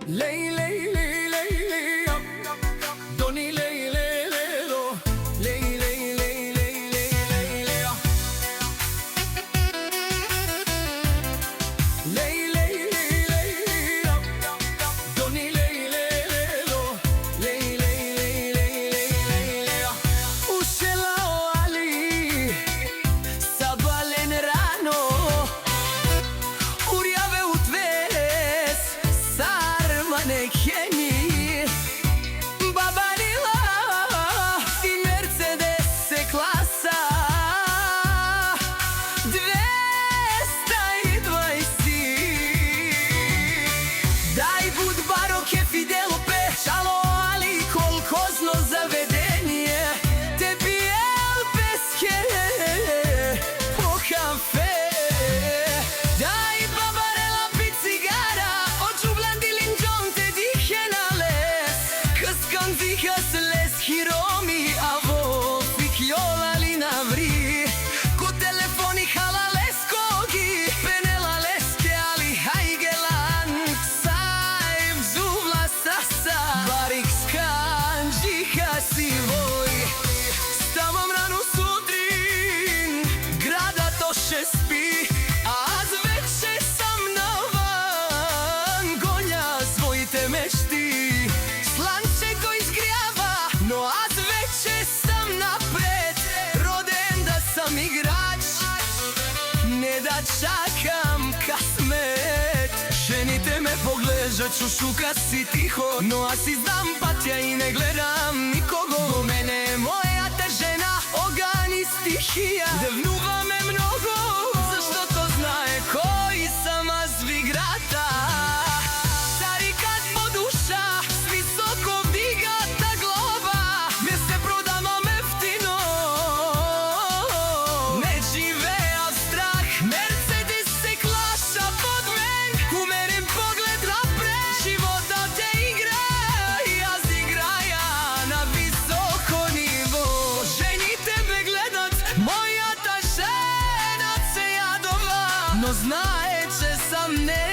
Lej, lej, lej, lej, lej, Doni, lej, lej, lej, lo. Lej, lej, lej, lej, lej, lej, lej, Lej, lej, lej, lej, Doni, lej, lej, lej, lo. Lej, lej, lej, lej, lej, lej, lej. Ušela oali Sabalen rano Urjave utves Sarmane kjeni Babarila I Mercedes se klasa 220 Daj bud baro ke Fidelo pe Šalo ali kolkozno zavedenje Tebi el peske Po kafe Daj babarela pi cigara Oču blandilin džon te dihe na les Këskan diha se les hiromi Avo fikjola li navri Ku telefoni hala les kogi Penela leske ali hajgelan Sajv zuvla sasa Barik skan džiha si voj Stavam rano sudrin Grada to še spi A az veče sam na van Gonja svojite mešti Slanče ko izgrijava No az veče sam napred Roden da sam igrač Ne da čakam kasmet Ženite me pogležat ću šukat si tiho No a si znam patja I ne gledam nikogo Do mene moja te žena Ogani stihija Devnuva me mnogo Zašto to znaje koji sam az vigrata Tarikat po duša S visoko digata glava Gdje se prodamo meftino Ne žive al strah Mercedes se klaša pod men Umeren pogled napred Života te igra Jaz igraja na visoko nivo Ženite me gledat Moja ta žena se jadova No znaje će sam ne